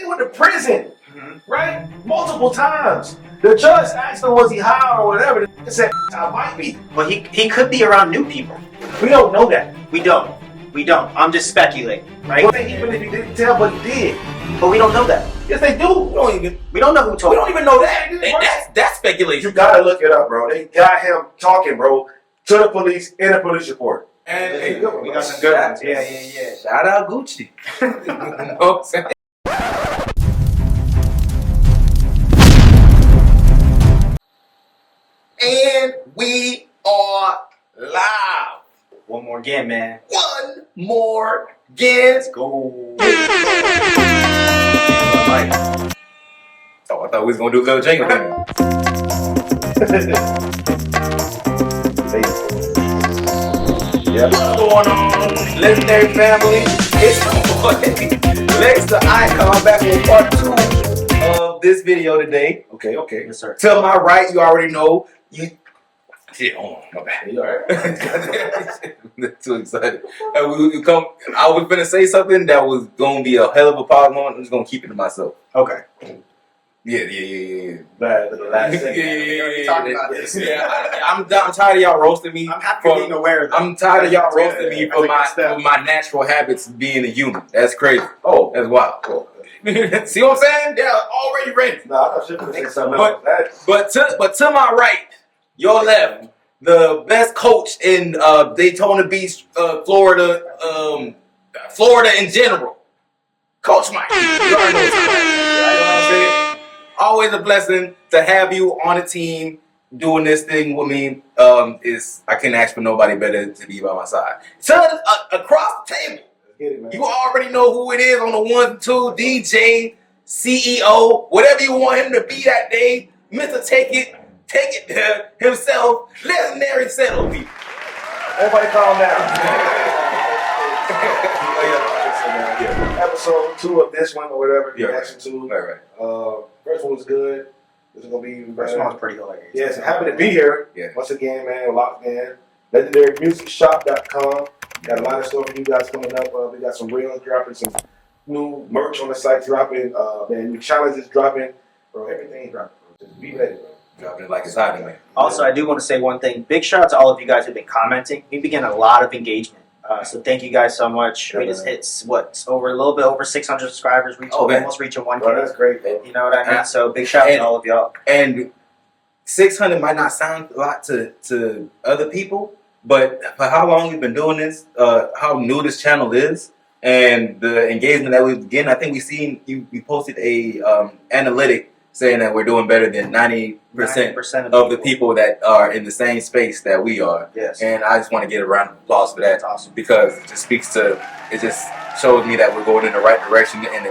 went to prison, right? Multiple times. The judge asked him, was he high or whatever? He said, I might be. But he could be around new people. We don't know that. We don't. I'm just speculating, right? Well, even if he didn't tell, but he did. But we don't know that. Yes, they do. We don't know who told. We don't even know that. That's speculation. You gotta look it up, bro. They got him talking, bro, to the police in a police report. And hey, we got some good ones. Yeah. Shout out Gucci. You know what I'm saying? And we are live. One more again, man. One more again. Let's go. Oh, I thought we was gonna do a little jingle then. What's going on, legendary family? It's your boy Lex the Icon back with part 2 of this video today. Okay. Yes, sir. To my right, you already know. Shit, hold on, my bad. You alright? Too excited. I was gonna say something that was gonna be a hell of a problem. I'm just gonna keep it to myself. Okay. Yeah. Bad. The last second. We talked about this. I'm tired of y'all roasting me. I'm happy being aware of that. I'm tired of y'all roasting me for my natural habits of being a human. That's crazy. Oh, That's wild. cool. See what I'm saying? They're already ready. Nah, I thought you were saying something else. But to my right, your left, the best coach in Daytona Beach, Florida, Florida in general, Coach Mike. You already know what's happening. You know what I'm saying? Always a blessing to have you on a team doing this thing with me. I can't ask for nobody better to be by my side. So across the table, you already know who it is on the 1 and 2, DJ, CEO, whatever you want him to be that day. Mr. Take it himself, legendary settle people. Everybody calm down. Episode 2 of this one or whatever. Reaction 2. Right. First one was good. This is gonna be First one was pretty hilarious. Yes, happy to be here. Yeah. Once again, man, locked in. LegendaryMusicShop.com. Got a lot of stuff for you guys coming up. We got some reels dropping, some new merch on the site dropping, man, new challenges dropping. Bro, everything dropping. Bro. Just be ready, bro. Dropping it like it's hot anyway. Also, I do want to say one thing. Big shout out to all of you guys who've been commenting. We've been getting a lot of engagement. So thank you guys so much. We just hit a little bit over 600 subscribers. Almost reaching 1K. Bro, that's great, bro. You know what I mean? So big shout out to all of y'all. And 600 might not sound a lot to other people, but for how long we've been doing this, how new this channel is, and the engagement that we've getting, I think we've seen you posted a analytic saying that we're doing better than 90% of the people that are in the same space that we are. Yes. And I just want to get a round of applause for that. That's awesome. Because it just it just shows me that we're going in the right direction, and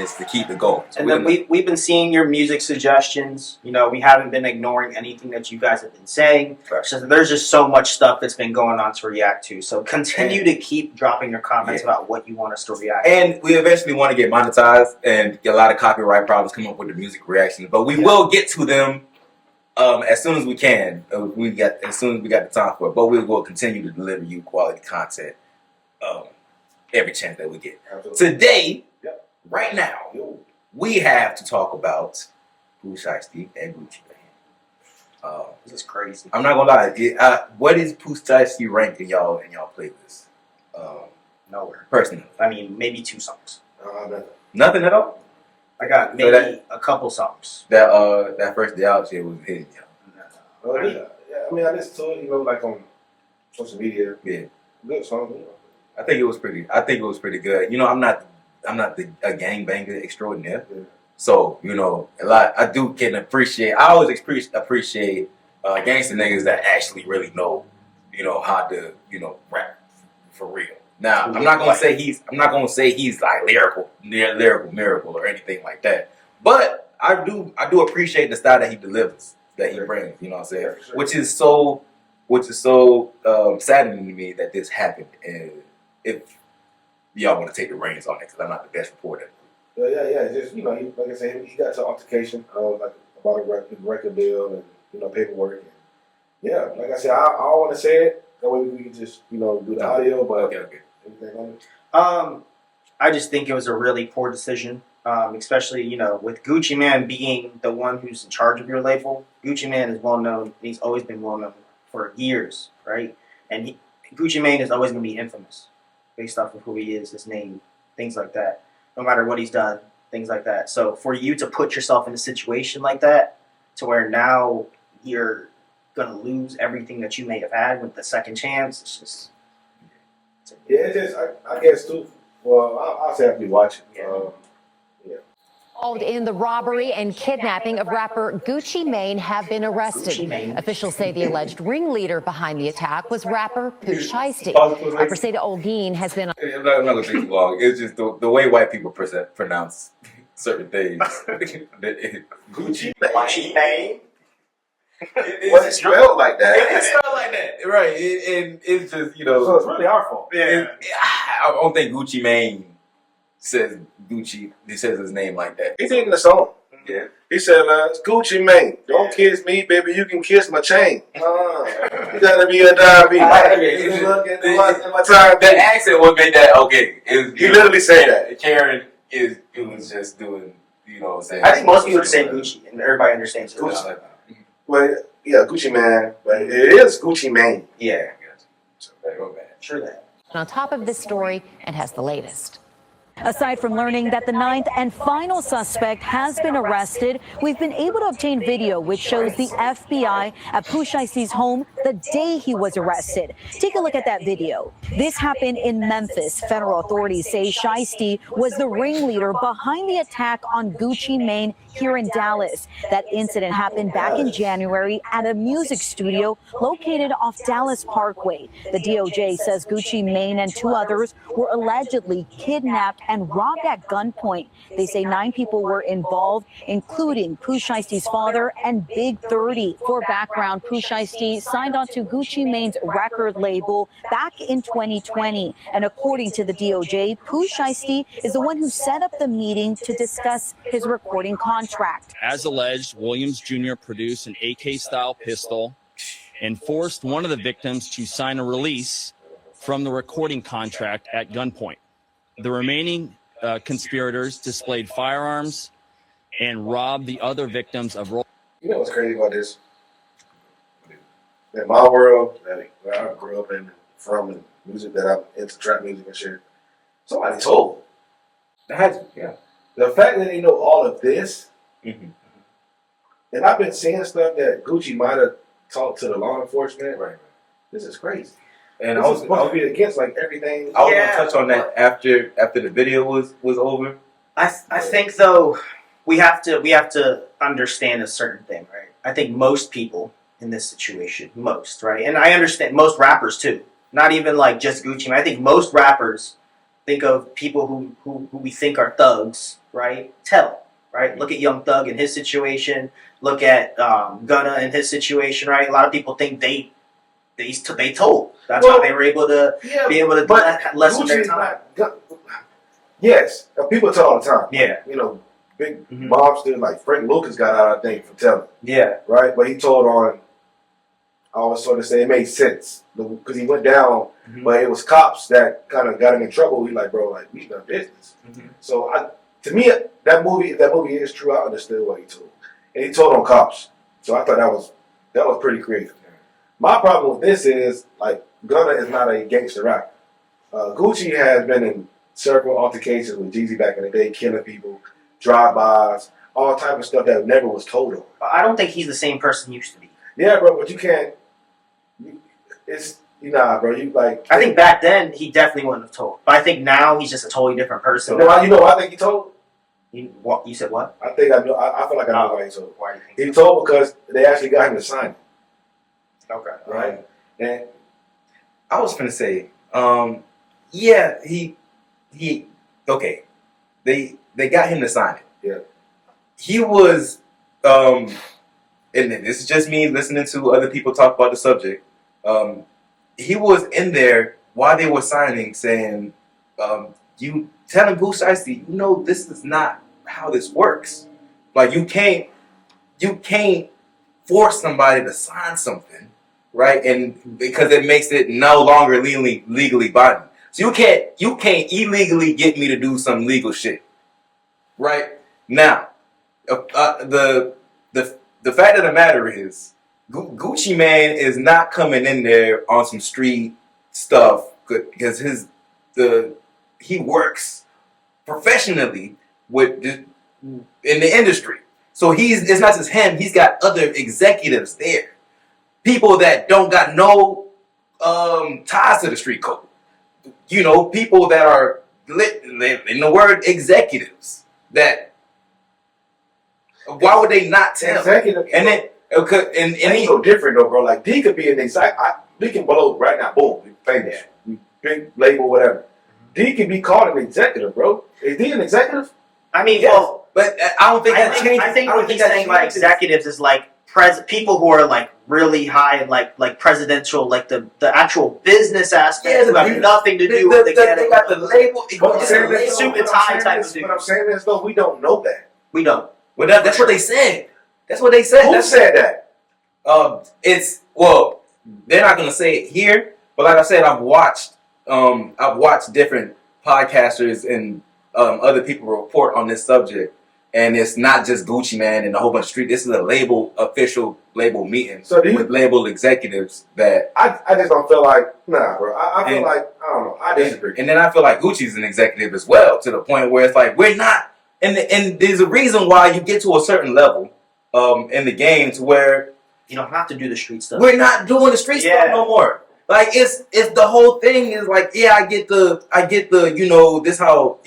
it's to keep it going. So and then we've been seeing your music suggestions. You know, we haven't been ignoring anything that you guys have been saying. Right. So there's just so much stuff that's been going on to react to. So continue to keep dropping your comments about what you want us to react to. And we eventually want to get monetized and get a lot of copyright problems come up with the music reactions. But we will get to them as soon as we can. As soon as we got the time for it. But we will continue to deliver you quality content every chance that we get. Absolutely. Today, right now, we have to talk about Pooh Shiesty and Gucci Mane. This is crazy. I'm not gonna lie. What is Pooh Shiesty rank in y'all playlist? Nowhere. Personally, I mean, maybe 2 songs. nothing at all. I got maybe a couple songs. That first day out shit was hitting y'all. I mean, I listened to it, you know, like on social media. Yeah. Good song, you know. I think it was pretty good. You know, I'm not a gangbanger extraordinaire. Yeah. So, you know, I always appreciate gangster niggas that actually really know, you know, how to, you know, rap for real. Now, I'm not gonna say he's like lyrical miracle or anything like that. But I do appreciate the style that he delivers, that he brings, you know what I'm saying? Yeah, sure. Which is so saddening to me that this happened. And if y'all want to take the reins on it, because I'm not the best reporter. Yeah. Just, you know, like I said, he got to altercation about a record deal and, you know, paperwork. And, yeah, like I said, I don't want to say it. That way we can just, you know, do the audio. But okay. anything on it? I just think it was a really poor decision. especially, you know, with Gucci Mane being the one who's in charge of your label. Gucci Mane is well known. He's always been well known for years, right? And Gucci Mane is always going to be infamous based off of who he is, his name, things like that. No matter what he's done, things like that. So for you to put yourself in a situation like that, to where now you're going to lose everything that you may have had with the second chance, it's just... Yeah, it's just, I guess, too. Well, I'll say I'll be watching. Involved in the robbery and kidnapping of rapper Gucci Mane have been arrested. Officials say the alleged ringleader behind the attack was rapper Pooh Shiesty. Rappers say Olguin has been... I'm not going to take too long. It's just the way white people pronounce certain things. Gucci Mane? Was it spelled like that? It's spelled like that, right? And it's just, you know. So it's really our fault. Yeah. I don't think Gucci Mane says Gucci. He says his name like that. He's in the song. Yeah. He said, it's Gucci Mane. Don't kiss me, baby. You can kiss my chain. You gotta be a diabetes. The accent would make that okay. He literally said that. Karen was just doing, you know what I'm saying? I think most people would say Gucci, and everybody understands Gucci. But yeah, Gucci Mane. But it is Gucci Mane. Yeah. Sure that. On top of this story and has the latest. Aside from learning that the ninth and final suspect has been arrested, we've been able to obtain video which shows the FBI at Pooh Shiesty's home the day he was arrested. Take a look at that video. This happened in Memphis. Federal authorities say Shiesty was the ringleader behind the attack on Gucci Mane here in Dallas. That incident happened back in January at a music studio located off Dallas Parkway. The DOJ says Gucci Mane and 2 others were allegedly kidnapped and robbed at gunpoint. They say 9 people were involved, including Pooh Shiesty's father and Big 30. For background, Pooh Shiesty signed on to Gucci Mane's record label back in 2020. And according to the DOJ, Pooh Shiesty is the one who set up the meeting to discuss his recording contract. As alleged, Williams Jr. produced an AK-style pistol and forced one of the victims to sign a release from the recording contract at gunpoint. The remaining conspirators displayed firearms and robbed the other victims of... You know what's crazy about this? In my world, where I grew up in, from, and music that I'm into, trap music and shit, somebody told. Yeah. The fact that they know all of this, and I've been seeing stuff that Gucci might have talked to the law enforcement. Right. This is crazy. And I was supposed to be against like everything. I was gonna touch on that after the video was over. I think though we have to understand a certain thing, right? I think most people in this situation, right? And I understand most rappers too. Not even like just Gucci. I think most rappers think of people who we think are thugs, right? Right? Look at Young Thug in his situation. Look at Gunna in his situation, right? A lot of people think they told. That's how they were able to be able to lessen their time. Yes, people tell all the time. Yeah. You know, big mobsters like Frank Lucas got out, I think, for telling. Yeah. Right? But he told on, I was sort of say it made sense. Because he went down, but it was cops that kind of got him in trouble. He like, bro, like, we done business. So to me, if that movie is true, I understood what he told. And he told on cops. So I thought that was pretty creative. My problem with this is, like, Gunna is not a gangster rapper. Gucci has been in several altercations with Jeezy back in the day, killing people, drive-bys, all type of stuff that never was told on. I don't think he's the same person he used to be. Yeah, bro, but you can't. Bro. You like. I think back then he definitely wouldn't have told, but I think now he's just a totally different person. You know what I think he told? You said what? I think I know. I feel like I know why he told. Why do you think he told because they actually got him to sign it. Okay. Right. And I was gonna say, he okay. They got him to sign it. Yeah. He was, and this is just me listening to other people talk about the subject. He was in there while they were signing, saying, "You telling Pooh Shiesty, you know this is not how this works. Like you can't force somebody to sign something, right? And because it makes it no longer legally binding. So you can't illegally get me to do some legal shit. right? Now, the fact of the matter is, Gucci Mane is not coming in there on some street stuff because he works professionally in the industry. So it's not just him. He's got other executives there, people that don't got no ties to the street code. You know, people that are in the word executives. That why would they not tell? Executive, And then and he's so different though, bro. Like D could be an exec. D can blow right now. Boom, we famous, we big label, whatever. D can be called an executive, bro. Is D an executive? I mean, yes, well, but I don't think that changes. I think what he's saying by executives is like people who are like really high, like presidential, like the actual business aspects who have nothing to do with the they got the label. suit and tie type of dude. But I'm saying this though, we don't know that. We don't. Well, that's what they said. That's what they said. Who said that? They're not gonna say it here, but like I said, I've watched different podcasters and other people report on this subject, and it's not just Gucci Mane and a whole bunch of street. This is a official label meeting with label executives that I just don't feel like bro. I feel like I don't know. I disagree. And then I feel like Gucci's an executive as well, to the point where it's like we're not. And there's a reason why you get to a certain level in the game to where you don't have to do the street stuff. We're not doing the street stuff no more. Like it's the whole thing is like, yeah, I get the this how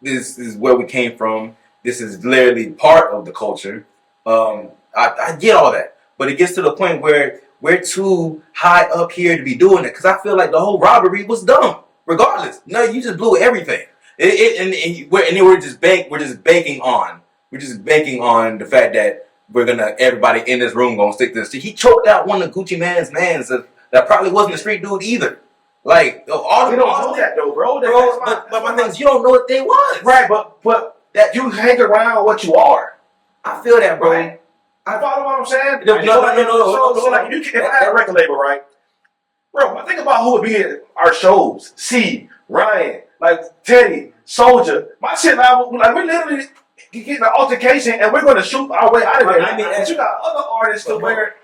this is where we came from. This is literally part of the culture. I get all that, but it gets to the point where we're too high up here to be doing it, because I feel like the whole robbery was dumb. Regardless, no, you just blew everything. We're just banking on the fact that everybody in this room gonna stick to this. He choked out one of Gucci Mane's mans that probably wasn't a street dude either. Like we don't know that though, bro. But my thing is, you don't know what they was. Right, but that you hang around what you are. I feel that, bro. Right? I follow what I'm saying. No. So like, if I had a record label, right, bro? Think about who would be at our shows. C, Ryan, like Teddy, Soldier. My shit, like we're literally getting an altercation and we're going to shoot our way out of there. But you got other artists to where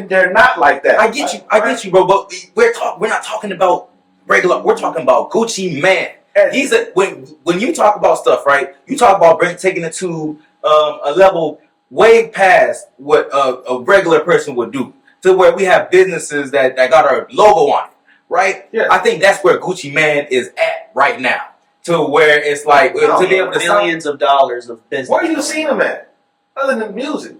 they're not like that. I get you, bro. But we're not talking about regular. We're talking about Gucci Mane. He's when you talk about stuff, right? You talk about taking it to a level way past what a regular person would do, to where we have businesses that got our logo on it, right? Yeah. I think that's where Gucci Mane is at right now. To where it's like to be able to millions of dollars of business. Where do you see him at, other than music?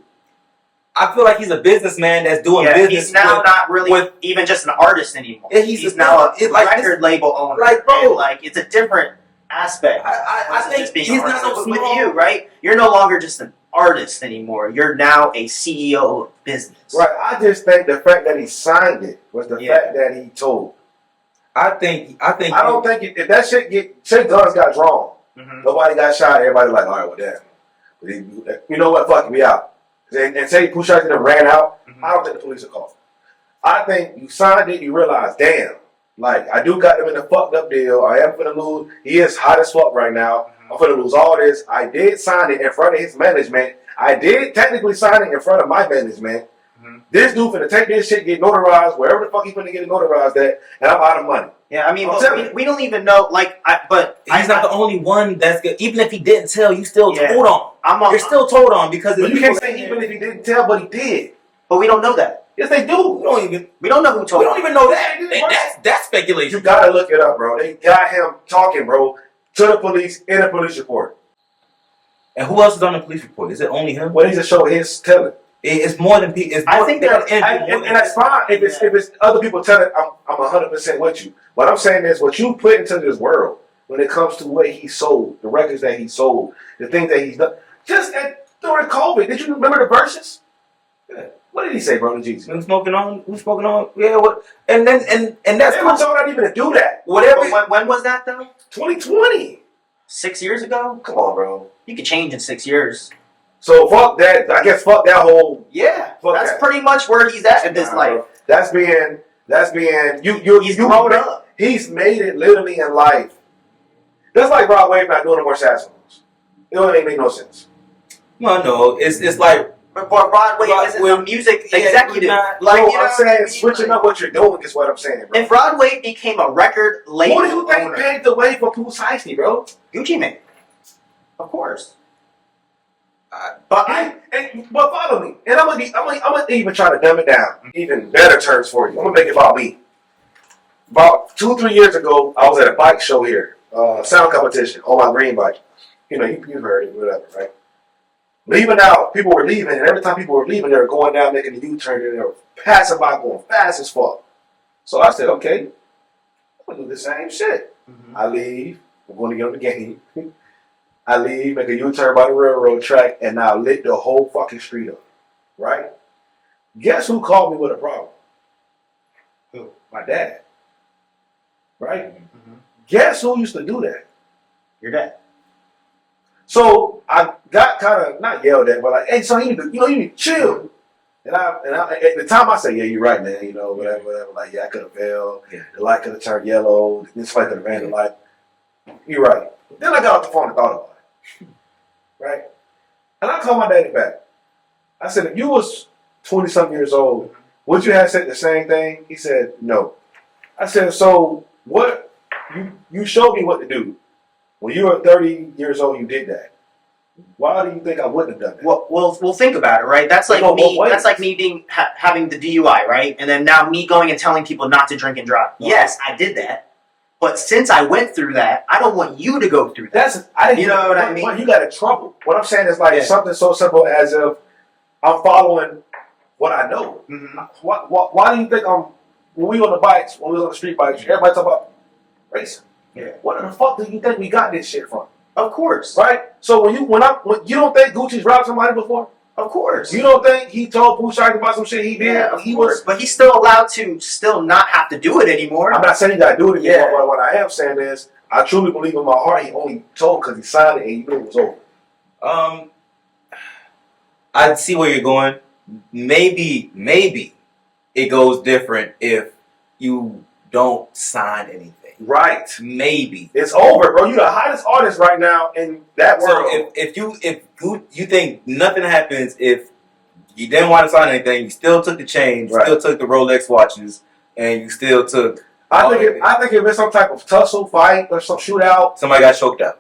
I feel like he's a businessman that's doing business. He's now not really even just an artist anymore. Yeah, he's now a record label owner. Like, bro, it's a different aspect. I think just being he's not with you, right? You're no longer just an artist anymore. You're now a CEO of business. Right. I just think the fact that he signed it was the fact that he told. I don't think if that shit guns got drawn, nobody got shot, everybody like, all right, well, damn. You know what? Fuck me out. And say Pooh Shiesty ran out, I don't think the police are called. I think you signed it, you realize, damn, like, I do got him in a fucked up deal. I am finna lose. He is hot as fuck right now. I'm finna lose all this. I did sign it in front of his management. I did technically sign it in front of my management. This dude finna take this shit, get notarized, wherever the fuck he finna get it notarized at, and I'm out of money. Yeah, I mean, we don't even know, but he's not the only one that's good. Even if he didn't tell, you still told on. You're still told on because you can't say even if he didn't tell, but he did. But we don't know that. Yes, they do. We don't know who told. We don't even know that. That's speculation. You gotta look it up, bro. They got him talking, bro, to the police in a police report. And who else is on the police report? Is it only him? Well, he's just showing his telling. It's more than people. I think and that's fine. If it's other people telling, I'm 100% with you. What I'm saying is, what you put into this world when it comes to what he sold, the records that he sold, the things that he's done. Just during COVID, did you remember the verses? Yeah. What did he say, bro? To Jesus? Who's smoking on? Yeah. What? And that's they were told not even to do that. Whatever. When was that though? 2020. 6 years ago. Come on, bro. You could change in 6 years. So fuck that. I guess fuck that whole. Yeah, that's pretty much where he's at in this life. That's being. He's grown up. He's made it literally in life. That's like Rod Wave not doing no more sad songs. It don't even make no sense. No, it's like. But Rod Wave isn't a music executive. Like, you know I'm saying, switching up what you're doing is what I'm saying, bro. If Rod Wave became a record label, Who do you think paved the way for Pooh Shiesty, bro? Gucci Mane, of course. But follow me, and I'm gonna even try to dumb it down, even better terms for you. I'm gonna make it about me. About 2-3 years ago, I was at a bike show here, sound competition on my green bike. You know, you've heard it, whatever, right? Leaving out, people were leaving, and every time people were leaving, they were going down, making a U-turn, and they were passing by, going fast as fuck. So I said, okay, I'm gonna do the same shit. I leave, I'm going to get on the game. I leave, make a U-turn by the railroad track, and now lit the whole fucking street up, right? Guess who called me with a problem? Who? My dad, right? Guess who used to do that? Your dad. So I got kind of not yelled at, but like, hey, son, you need to chill. And I at the time I said, yeah, you're right, man. You know, whatever. Like, yeah, I could have failed. Yeah. The light could have turned yellow. This fight could have ran the light. You're right. Then I got off the phone and thought about it, right? And I called my daddy back. I said, if you was 20-something years old, would you have said the same thing? He said, no. I said, so what? You showed me what to do. When you were 30 years old, you did that. Why do you think I wouldn't have done that? Well, think about it, right? That's like me. That's like me being having the DUI, right? And then now me going and telling people not to drink and drive. Yes, I did that, but since I went through that, I don't want you to go through that. You know what I mean? You got in trouble. What I'm saying is like something so simple as if I'm following what I know. Why do you think when we on the bikes, when we was on the street bikes, everybody talk about racing? Yeah. What the fuck do you think we got this shit from? Of course. Right? So when you don't think Gucci's robbed somebody before? Of course. You don't think he told Pooh Shiesty about some shit he did? Yeah, of course. But he's still allowed to still not have to do it anymore. I'm not saying he got to do it anymore, but what I am saying is I truly believe in my heart he only told because he signed it and he knew it was over. I see where you're going. Maybe it goes different if you don't sign anything. Right. Maybe. It's over, bro. You're the hottest artist right now in that world. So if you think nothing happens if you didn't want to sign anything, you still took the chain, you still took the Rolex watches, and you still took I think if it's some type of tussle, fight, or some shootout, somebody got choked out.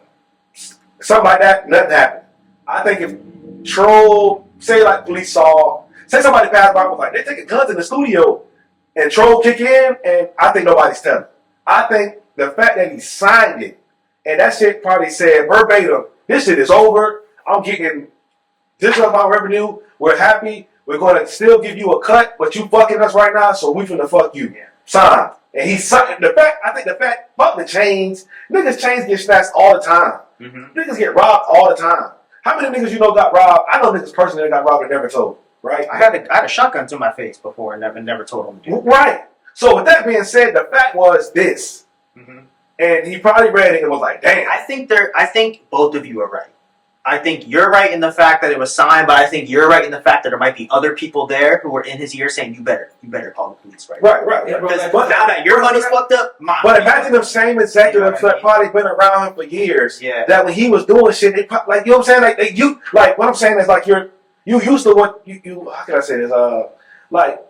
Something like that, nothing happened. I think if Troll, say like police saw, say somebody passed by and was like, they're taking guns in the studio, and Troll kick in, and I think nobody's telling. I think the fact that he signed it, and that shit probably said verbatim, this shit is over, I'm getting this of my revenue, we're happy, we're going to still give you a cut, but you fucking us right now, so we finna fuck you. Yeah. Sign. And he signed the fact, fuck the chains, niggas chains get snatched all the time. Niggas get robbed all the time. How many niggas you know got robbed? I know niggas personally that got robbed and never told, right? I had a shotgun to my face before and never told him to do it. Right. So with that being said, the fact was this, and he probably read it and was like, "Damn." I think both of you are right. I think you're right in the fact that it was signed, but I think you're right in the fact that there might be other people there who were in his ear saying, "You better call the police right now." Right. But now that your money's fucked up, but imagine them same executives that probably been around him for years. Yeah. That when he was doing shit, they like, you know what I'm saying? Like what I'm saying is like you used to what you how can I say this? Like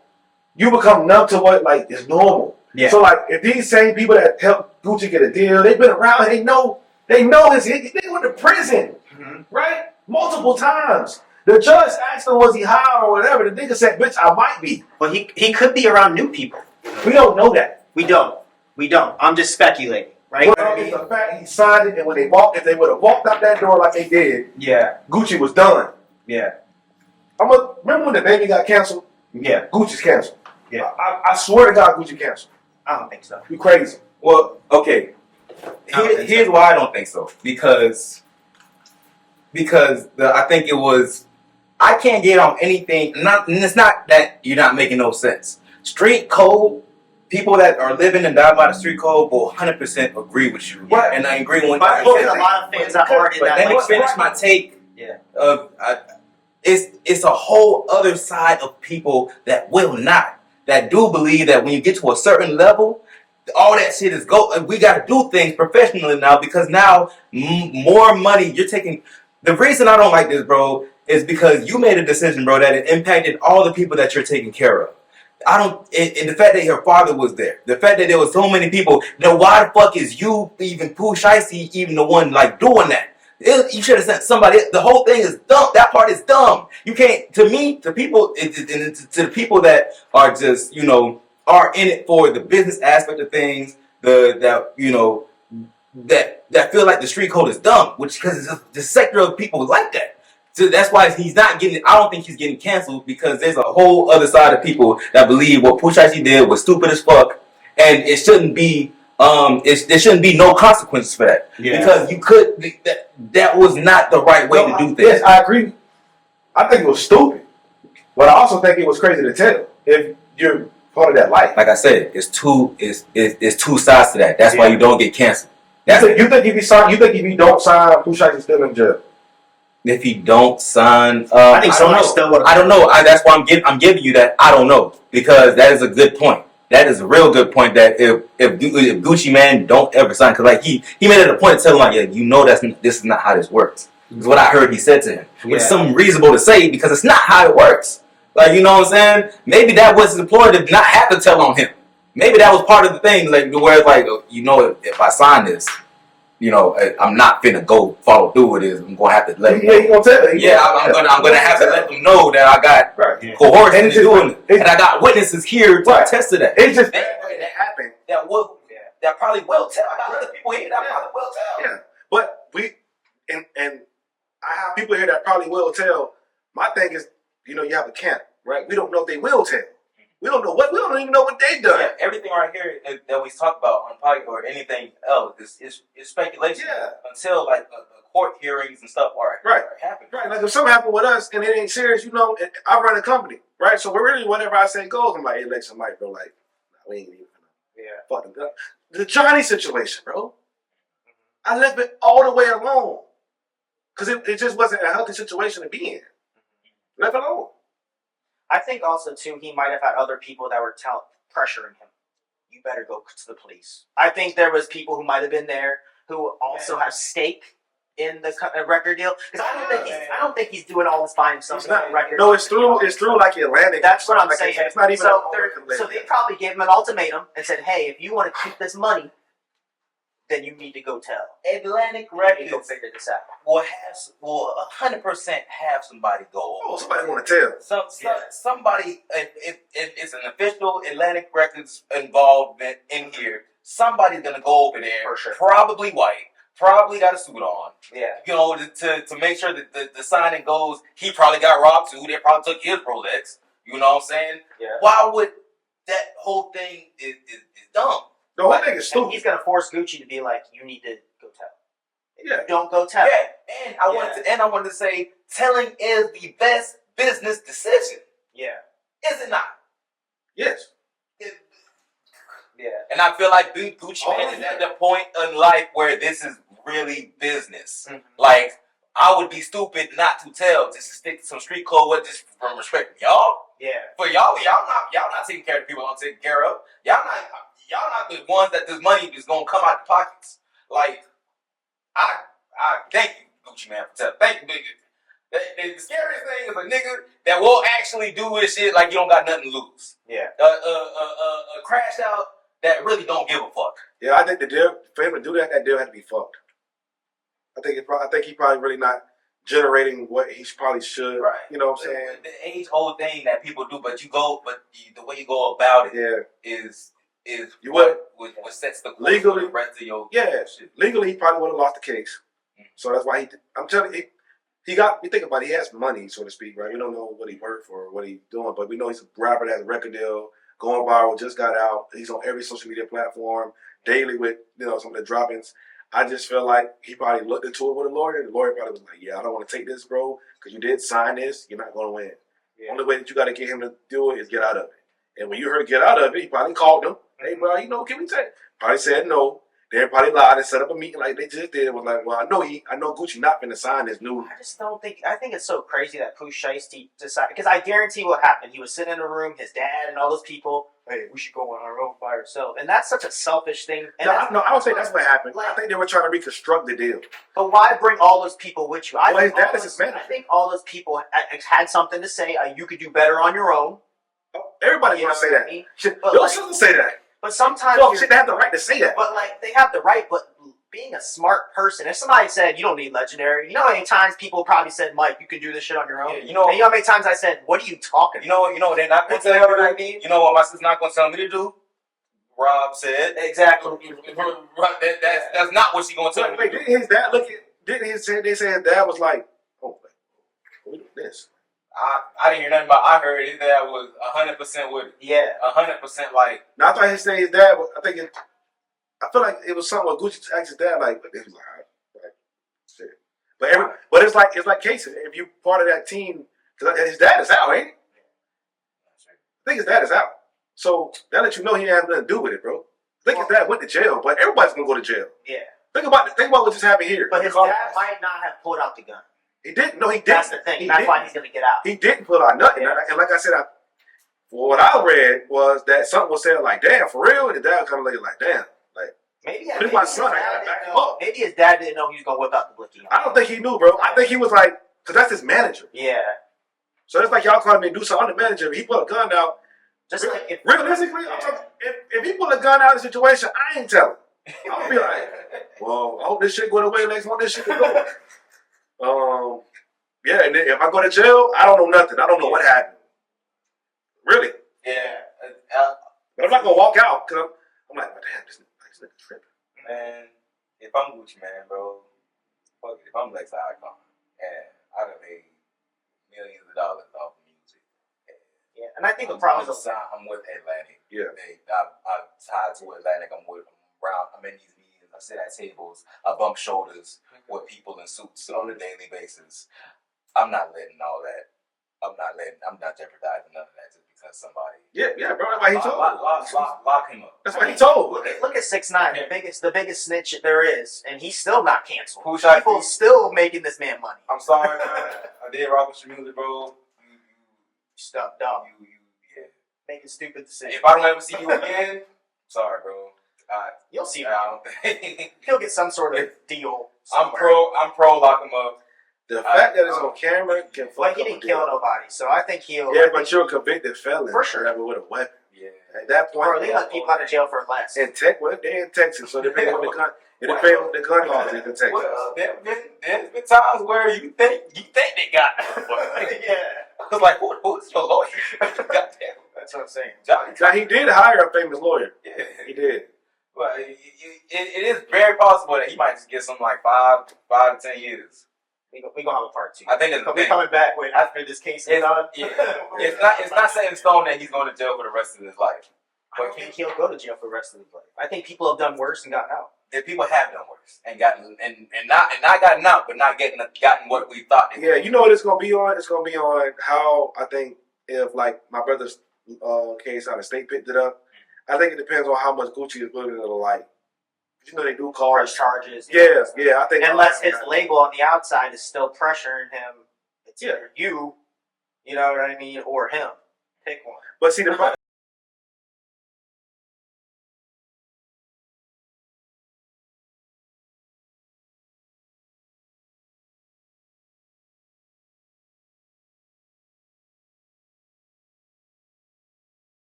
you become numb to what like is normal. Yeah. So like if these same people that helped Gucci get a deal, they've been around, they know this. They went to prison, right? Multiple times. The judge asked him, was he high or whatever? The nigga said, bitch, I might be. But he could be around new people. We don't know that. We don't. I'm just speculating, right? Well, it's the fact he signed it, and when if they would have walked out that door like they did, Gucci was done. Yeah. Remember when the baby got canceled? Yeah. Gucci's canceled. Yeah. I swear to God, Gucci canceled. I don't think so. You crazy. Well, okay. Here's why I don't think so. Because I think it was, I can't get on anything, and it's not that you're not making no sense. Street code, people that are living and die by the street code will 100% agree with you. Right. And I agree with a lot of fans that are in but that. Let me finish my take. Yeah. It's a whole other side of people that will not. That do believe that when you get to a certain level, all that shit is we got to do things professionally now because now more money you're taking. The reason I don't like this, bro, is because you made a decision, bro, that it impacted all the people that you're taking care of. I don't, and the fact that your father was there, the fact that there was so many people, then why the fuck is you, even Pooh Shiesty, even the one like doing that? You should have sent somebody. The whole thing is dumb. That part is dumb. You can't. To me, to people, to the people that are just are in it for the business aspect of things. That feel like the street code is dumb, which because the sector of people like that. So that's why he's not getting. I don't think he's getting canceled because there's a whole other side of people that believe what Pooh Shiesty did was stupid as fuck, and it shouldn't be. There shouldn't be no consequences for that because you could. That was not the right way to do things. Yes, I agree. I think it was stupid, but I also think it was crazy to tell if you're part of that life. Like I said, it's two sides to that. That's why you don't get canceled. You think if you don't sign, Pooh Shiesty's still in jail? If he don't sign, I think someone still would. I don't know. That's why I'm giving you that. I don't know because that is a good point. That is a real good point. That if Gucci Mane don't ever sign, because like he made it a point to tell him like, yeah, this is not how this works. Is what I heard he said to him, which is something reasonable to say because it's not how it works. Like you know what I'm saying? Maybe that was his employer did not have to tell on him. Maybe that was part of the thing, like where it's like, if I sign this, I'm not finna go follow through with this. I'm gonna have to let him know. You gonna tell him? I'm gonna have to let them know that I got coerced into doing it, and I got witnesses here to attest to that. It's just that happened. That probably will tell. I got other people here that probably will tell. Yeah, but and I have people here that probably will tell. My thing is, you have a camp, right? We don't know if they will tell. We don't even know what they done. Yeah, everything right here that we talk about on podcast or anything else is speculation. Yeah. Until like court hearings and stuff are happening. Right. Like if something happened with us and it ain't serious, I run a company, right? So we're really whatever I say goes. I'm like, hey, Lex, Mike, bro, like, we ain't even fucking go. The Johnny situation, bro. I left it all the way alone because it just wasn't a healthy situation to be in. Left it alone. I think also too he might have had other people that were pressuring him. You better go to the police. I think there was people who might have been there who also have stake in the record deal because I don't think he's doing all this by himself. No, it's through like Atlantic. That's what I'm saying. It's not even. So they probably gave him an ultimatum and said, "Hey, if you want to keep this money, then you need to go tell Atlantic Records. Go figure this out. Will 100% have somebody go. Oh, somebody want to tell. Somebody. If it's an official Atlantic Records involvement in here, somebody's gonna go over there. For sure. Probably white. Probably got a suit on. Yeah. To make sure that the signing goes. He probably got robbed too. They probably took his Rolex. You know what I'm saying? Yeah. Why would that whole thing is dumb? The whole thing is stupid. He's gonna force Gucci to be like, you need to go tell. Yeah. Don't go tell. Yeah. And I wanted to say, telling is the best business decision. Yeah. Is it not? Yes. Yeah. And I feel like Gucci Mane is at the point in life where this is really business. Mm-hmm. Like, I would be stupid not to tell, just to stick to some street code, just from respect y'all. Yeah. For y'all not taking care of the people I'm taking care of. Y'all not the ones that this money is gonna come out the pockets. Like, I thank you, Gucci Mane, for telling. Thank you, nigga. The scariest thing is a nigga that will actually do his shit like you don't got nothing to lose. Yeah. Crash out that really don't give a fuck. Yeah, I think the deal for him to do that deal had to be fucked. I think he probably really not generating what he probably should. Right. You know what I'm saying? The age-old thing that people do, but the way you go about it is what sets the course for the rest of your shit. Legally he probably would have lost the case. Mm-hmm. So that's why I'm telling you, you think about it, he has money, so to speak, right? We don't know what he worked for or what he's doing, but we know he's a rapper that has a record deal, going viral, just got out. He's on every social media platform daily with some of the droppings. I just feel like he probably looked into it with a lawyer. The lawyer probably was like, yeah, I don't want to take this, bro, because you did sign this. You're not going to win. Yeah. The only way that you got to get him to do it is get out of it. And when you heard get out of it, he probably called him. Hey, bro, can we take? Probably said no. They probably lied and set up a meeting like they just did. It was like, well, I know Gucci not finna sign this new. I just don't think. I think it's so crazy that Pooh Shiesty decided, because I guarantee what happened. He was sitting in a room, his dad and all those people. Hey, we should go on our own by ourselves, and that's such a selfish thing. And No, I don't think that's what happened. Like, I think they were trying to reconstruct the deal. But why bring all those people with you? Well, his dad is his manager. I think all those people had something to say. You could do better on your own. Everybody's gonna say that. I mean? Shit, But your like, sisters say that. But sometimes Well, shit, they have the right to say that. But like they have the right, but being a smart person, if somebody said you don't need legendary, you know how many times people probably said, Mike, you can do this shit on your own? Yeah, you know and you know how many times I said, what are you talking about? You know what they're not gonna tell You know me what to I do? mean? You know what my sister's not gonna tell me to do? Rob said. Exactly. That's not what she's gonna tell me. Wait, didn't his dad they say his dad was like, oh, we do this. I didn't hear nothing about. I heard his dad was 100% with it. Yeah, 100% like. Now I thought his dad was. I feel like it was something where Gucci asked his dad like, but he was like shit. But it's like Casey. If you part of that team, because his dad is out, ain't he? I think his dad is out. So that lets you know he didn't have nothing to do with it, bro. I think his dad went to jail, but everybody's gonna go to jail. yeah. Think about what just happened here. But his dad might not have pulled out the gun. He didn't. No, he didn't. That's the thing. That's why he's gonna get out. He didn't put out nothing. Yeah. And like I said, what I read was that something was said like, "Damn, for real." And the dad kind of looked like, "Damn." Like, maybe my son. I gotta back him up. Maybe his dad didn't know he was gonna whip out the blicky. I don't think he knew, bro. I think he was like, because that's his manager. Yeah. So it's like y'all calling me to do something. I'm the manager. If he put a gun out, Just like if realistically, I'm talking, if he put a gun out in the situation, I ain't telling. I'll be like, well, I hope this shit go the way next month this shit can go. Yeah, and then if I go to jail, I don't know nothing. I don't know what happened. Really. Yeah. But I'm not gonna walk out because I'm like, oh, damn, this nigga tripping. Man, if I'm Gucci, man, bro, fuck it. If I'm Lex Icon, and I done made millions of dollars off of music. yeah, and I think the problem is I'm with Atlantic. Yeah. I'm tied to Atlantic. I'm in these meetings. I sit at tables. I bump shoulders with people in suits on a daily basis. I'm not letting all that. I'm not jeopardizing none of that just because somebody. Yeah, bro. That's why he told. Lock him up. That's why he told. look at 6ix9ine, the biggest snitch there is, and he's still not canceled. Pooh Shiesty. People still making this man money. I'm sorry, man. I did rock with your music, bro. Stuff dumb, Yeah. making stupid decisions. If I don't ever see you again, sorry, bro. You'll see him. I don't think. He'll get some sort of deal. I'm somewhere. pro lock him up. The fact that it's on camera can fuck Like up he didn't a kill deal. nobody, so I think he'll. Yeah, but you're a convicted felon. For sure. With a weapon. Yeah. At that point, Or they let people out of jail for less. in they're in Texas, so depending on the gun, it depends on the gun laws in Texas. Well, there's been times where you think they got it. Yeah. I was like, who's your lawyer? Goddamn. That's what I'm saying. Johnny. Now he did hire a famous lawyer. Yeah. He did. But it is very possible that he might just get something like 5 to 10 years. We gonna have a part 2. I think it's we coming back after this case is done. Yeah. It's not set in stone that he's going to jail for the rest of his life. I don't think he'll go to jail for the rest of his life. I think people have done worse and gotten out. If people have done worse and gotten and not gotten out, but not gotten what we thought. Yeah, you know what it's gonna be on? It's gonna be on how I think if like my brother's case how the state picked it up. I think it depends on how much Gucci is willing to like. You know they do Press cars. charges. Yeah, I think Unless his label on the outside is still pressuring him, it's Yeah. either you know what I mean, or him. Pick one. But see the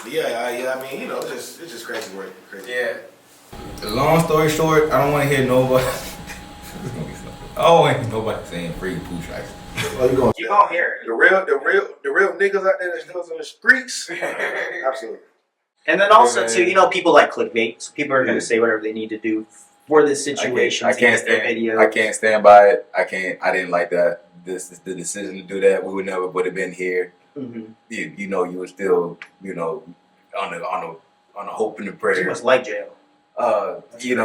Yeah. I mean, it's just crazy work. Crazy. Yeah. Long story short, I don't want to hear nobody. I don't want to hear nobody saying free Pooh Shiesty. Oh, you going? You gonna hear it. The real niggas out there that still in the streets. Absolutely. And then also too, people like clickbait. So people are going to say whatever they need to do for this situation. I can't stand by it. I didn't like that. This is the decision to do that. We would never would have been here. Mm-hmm. You were still, on a hope and a prayer. It was like jail. You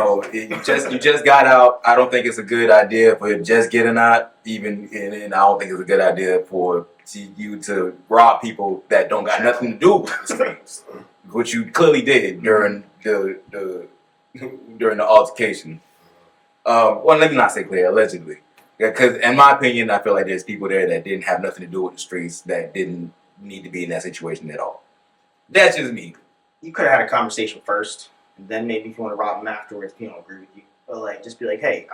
just got out. I don't think it's a good idea for just getting out. And I don't think it's a good idea for you to rob people that don't got nothing to do with the streets, which you clearly did during the altercation. Well, let me not say clear, allegedly, because in my opinion, I feel like there's people there that didn't have nothing to do with the streets that didn't need to be in that situation at all. That's just me. You could have had a conversation first. And then maybe if you want to rob them afterwards, people don't agree with you. But just be like, hey,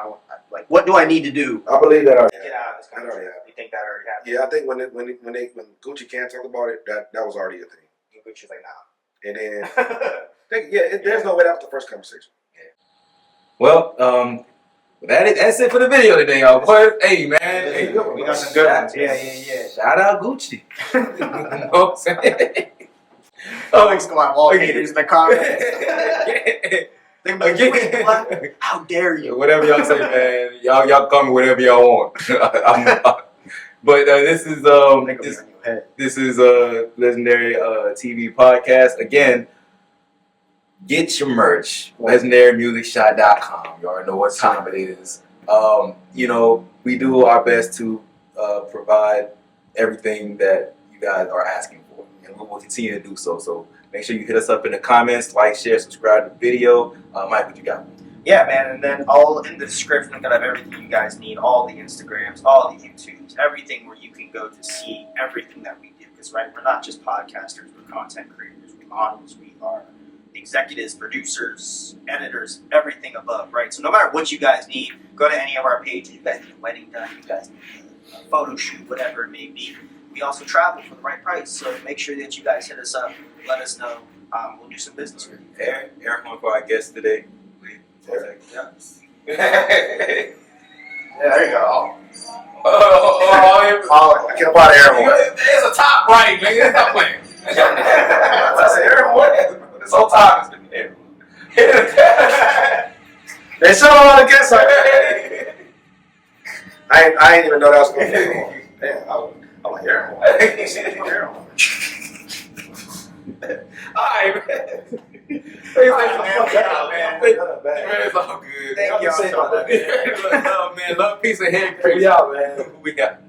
what do I need to do? I believe that already Get out of this country. You think that already happened? Yeah, I think when Gucci Can talked about it, that was already a thing. Gucci's like, nah. And then there's no way that was the first conversation. Yeah. Well, that's it for the video today, y'all. But hey, man, We got some good ones. Yeah. Shout out Gucci. You know what I'm saying? Thanks to my wall haters in the comments. Again. How dare you? Whatever y'all say, man. Y'all call me whatever y'all want. But this is Legendary TV podcast. Again, get your merch. LegendaryMusicShop.com. You already know what time it is. We do our best to provide everything that you guys are asking for, and we will continue to do so. So make sure you hit us up in the comments, like, share, subscribe to the video. Mike, what you got? Yeah, man, and then all in the description, we're gonna have everything you guys need, all the Instagrams, all the YouTubes, everything where you can go to see everything that we do. Because, right, we're not just podcasters, we're content creators, we're models, we are executives, producers, editors, everything above, right? So no matter what you guys need, go to any of our pages. You guys need a wedding done, you guys need a photo shoot, whatever it may be. We also travel for the right price, so make sure that you guys hit us up, let us know. We'll do some business with you. Eric, one for our guest today. Yeah, there you go. I can't buy the air horn. There's a top right, nigga. Stop playing. I said air horn. It's on top. They still don't want to guess. I didn't even know that was going to be. Damn, I'm like air horn. Alright, man. It's all good. Thank y'all. Love, man. Love, peace, and head. We out, man. We got.